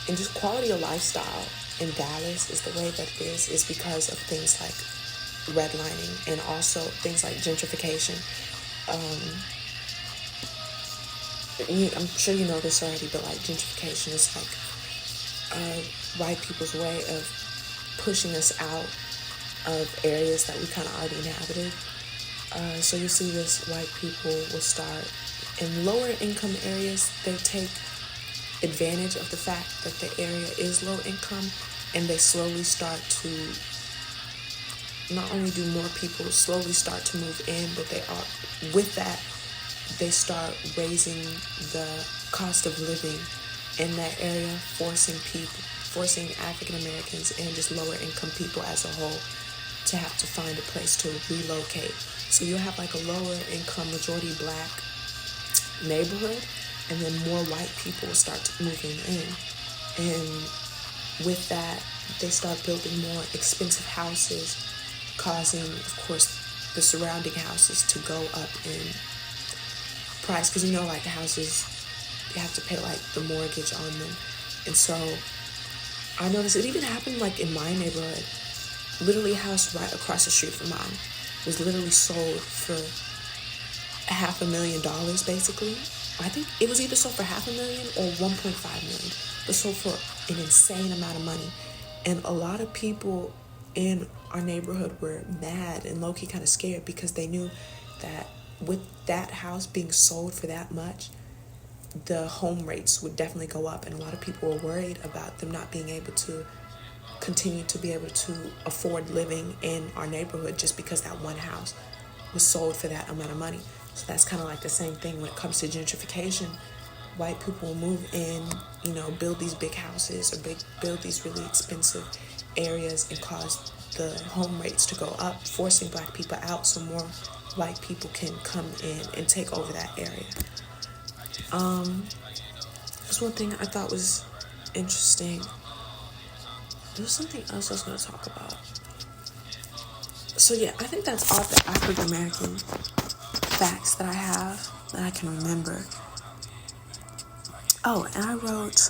in just quality of lifestyle in Dallas is the way that it is because of things like redlining and also things like gentrification. I'm sure you know this already, but like gentrification is like white people's way of pushing us out of areas that we kind of already inhabited. So you see this, white people will start in lower income areas. They take advantage of the fact that the area is low income, and they slowly start to, not only do more people slowly start to move in, but with that, they start raising the cost of living in that area, forcing African Americans and just lower income people as a whole to have to find a place to relocate. So you'll have like a lower income, majority black neighborhood, and then more white people will start moving in. And with that, they start building more expensive houses, causing, of course, the surrounding houses to go up in price. Because like the houses, you have to pay like the mortgage on them. And so I noticed it even happened like in my neighborhood. Literally a house right across the street from mine was literally sold for $500,000 basically. I think it was either sold for $500,000 or $1.5 million, but sold for an insane amount of money. And a lot of people in our neighborhood were mad and low-key kind of scared because they knew that with that house being sold for that much, the home rates would definitely go up, and a lot of people were worried about them not being able to continue to be able to afford living in our neighborhood just because that one house was sold for that amount of money. So that's kind of like the same thing when it comes to gentrification. White people will move in, build these big houses or build these really expensive areas and cause the home rates to go up, forcing black people out so more white people can come in and take over that area. That's one thing I thought was interesting. There was something else I was going to talk about. So yeah, I think that's all the African American facts that I have that I can remember. Oh, and I wrote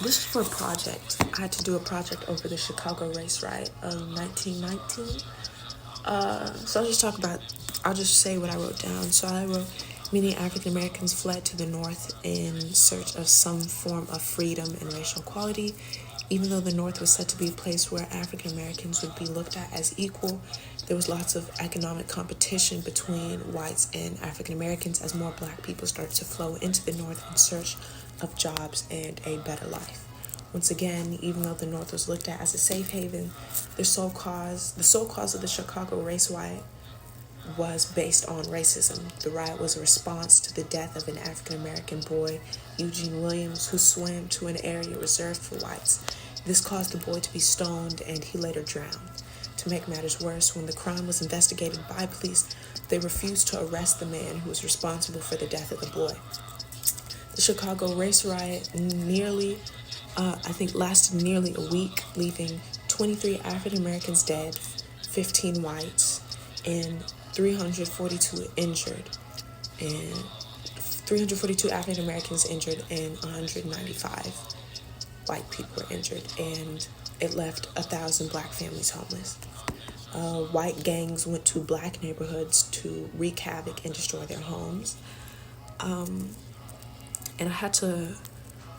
this is for a project. I had to do a project over the Chicago race riot of 1919. So I'll just say what I wrote down. So I wrote, many African Americans fled to the North in search of some form of freedom and racial equality. Even though the North was said to be a place where African Americans would be looked at as equal, there was lots of economic competition between whites and African Americans as more black people started to flow into the North in search of jobs and a better life. Once again, even though the North was looked at as a safe haven, the sole cause of the Chicago race riot was based on racism. The riot was a response to the death of an African American boy, Eugene Williams, who swam to an area reserved for whites. This caused the boy to be stoned, and he later drowned. To make matters worse, when the crime was investigated by police, they refused to arrest the man who was responsible for the death of the boy. The Chicago race riot lasted nearly a week, leaving 23 African Americans dead, 15 whites, and 342 African Americans injured, and 195 white people were injured, and it left 1,000 black families homeless. White gangs went to black neighborhoods to wreak havoc and destroy their homes. And I had to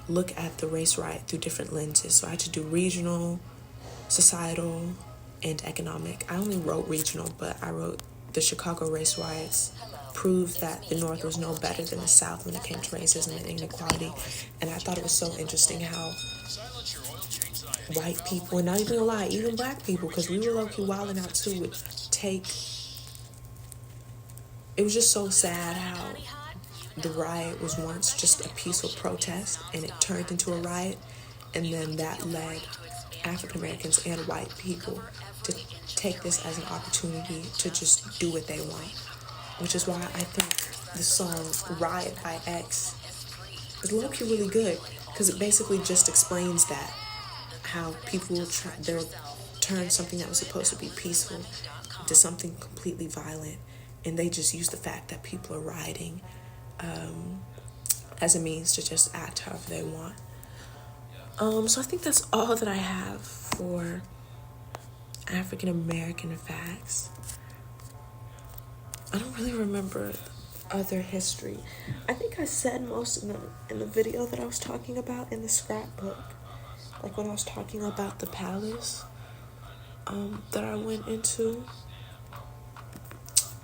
look at the race riot through different lenses. So I had to do regional, societal, and economic. I only wrote regional, but I wrote the Chicago race riots proved that the North was no better than the South when it came to racism and inequality. And I thought it was so interesting how white people, and not even gonna lie, even black people, because we were low-key wilding out too, would take... It was just so sad how the riot was once just a peaceful protest and it turned into a riot, and then that led African Americans and white people to take this as an opportunity to just do what they want, which is why I think the song Riot by X is low-key really good, because it basically just explains that, how people will they'll turn something that was supposed to be peaceful into something completely violent, and they just use the fact that people are rioting as a means to just act however they want. So I think that's all that I have for African American facts. I don't really remember other history. I think I said most of them in the video that I was talking about in the scrapbook. Like when I was talking about the palace that I went into.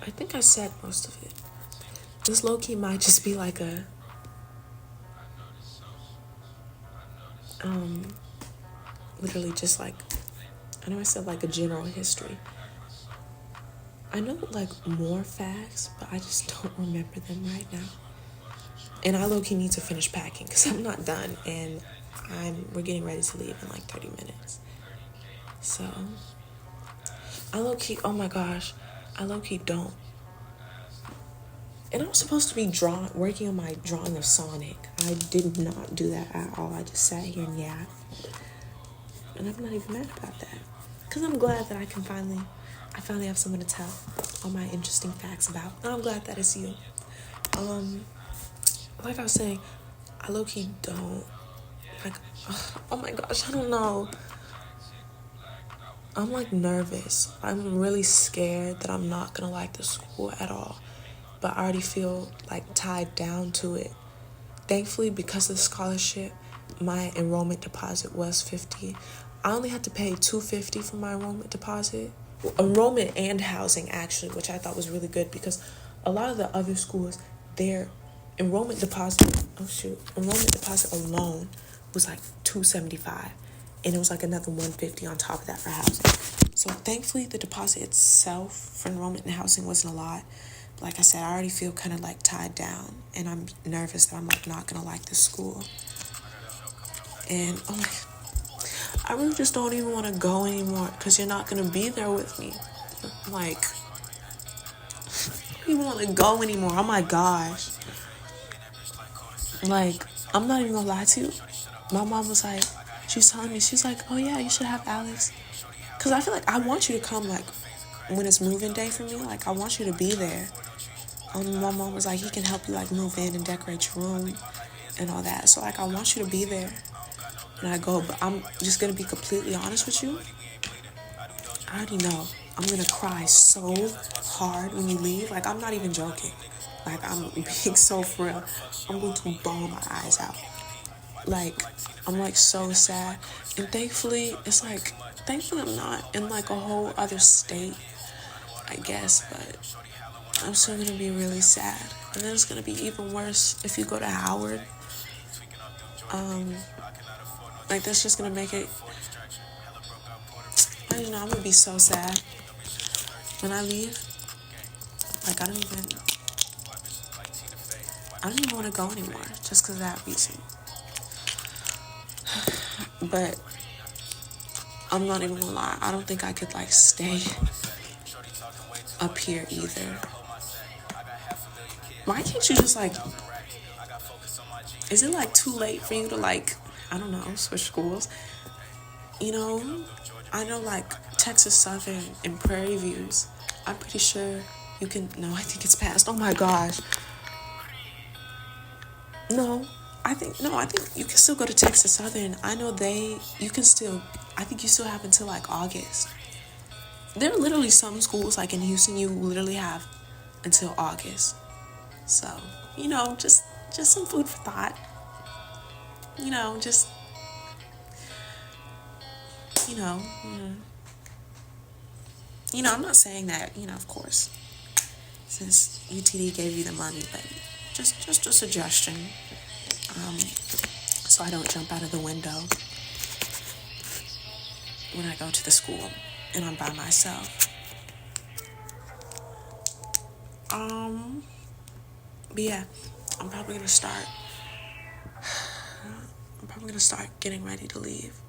I think I said most of it. This low-key might just be like a literally just like, I know I said like a general history. I know like more facts, but I just don't remember them right now. And I low-key need to finish packing because I'm not done, and we're getting ready to leave in like 30 minutes. So I low-key, oh my gosh, I low-key don't. And I was supposed to be working on my drawing of Sonic. I did not do that at all. I just sat here and yapped. And I'm not even mad about that, because I'm glad that I finally have someone to tell all my interesting facts about. And I'm glad that it's you. Like I was saying, I low-key don't, like, oh my gosh, I don't know. I'm like nervous. I'm really scared that I'm not gonna like the school at all. But I already feel like tied down to it. Thankfully, because of the scholarship, my enrollment deposit was $50. I only had to pay $250 for my enrollment deposit enrollment and housing, actually, which I thought was really good because a lot of the other schools, their enrollment deposit alone was like $275, and it was like another $150 on top of that for housing. So thankfully the deposit itself for enrollment and housing wasn't a lot. But like I said, I already feel kind of like tied down, and I'm nervous that I'm like not gonna like this school. And I really just don't even want to go anymore because you're not gonna be there with me. Like, I don't even want to go anymore. Oh my gosh. Like, I'm not even gonna lie to you. My mom was like, she's telling me, she's like, oh yeah, you should have Alex. Because I feel like I want you to come, like, when it's moving day for me. Like, I want you to be there. My mom was like, he can help you, like, move in and decorate your room and all that. So, like, I want you to be there. And I go, but I'm just going to be completely honest with you. I already know I'm going to cry so hard when you leave. Like, I'm not even joking. Like, I'm being so for real. I'm going to bawl my eyes out. Like, I'm, like, so sad. And thankfully I'm not in, like, a whole other state, I guess. But I'm still going to be really sad. And then it's going to be even worse if you go to Howard. Like, that's just going to make it... I don't know, I'm going to be so sad when I leave. Like, I don't even want to go anymore just because of that reason. But I'm not even gonna lie, I don't think I could, like, stay up here either. Why can't you just, like, is it, like, too late for you to, like, I don't know, switch schools? You know, I know, like, Texas Southern and Prairie Views, I'm pretty sure you can, no, I think it's passed. Oh my gosh. I think you can still go to Texas Southern. I know I think you still have until, like, August. There are literally some schools, like in Houston, you literally have until August. So, you know, just some food for thought. You know, just, you know, I'm not saying that, of course, since UTD gave you the money, but just a suggestion. So I don't jump out of the window when I go to the school and I'm by myself. But yeah, I'm probably gonna start getting ready to leave.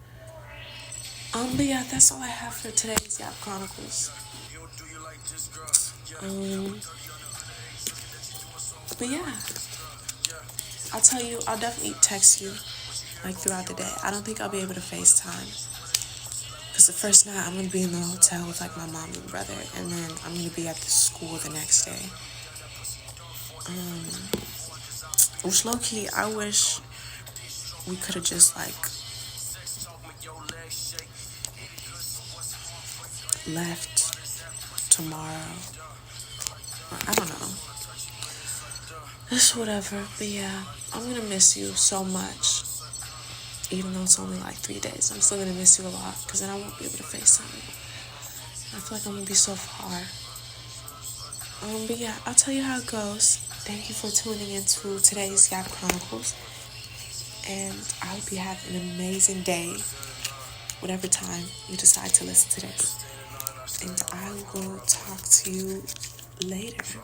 But yeah, that's all I have for today's Yap Chronicles. But yeah, I'll definitely text you, like, throughout the day. I don't think I'll be able to FaceTime, because the first night I'm going to be in the hotel with, like, my mom and brother, and then I'm going to be at the school the next day. Which, low-key, I wish we could have just, like, left tomorrow. Or, I don't know. It's whatever. But yeah, I'm going to miss you so much. Even though it's only like 3 days, I'm still going to miss you a lot, because then I won't be able to FaceTime you. I feel like I'm going to be so far. But yeah, I'll tell you how it goes. Thank you for tuning into today's Yap Chronicles. And I hope you have an amazing day, whatever time you decide to listen to this. And I will talk to you later.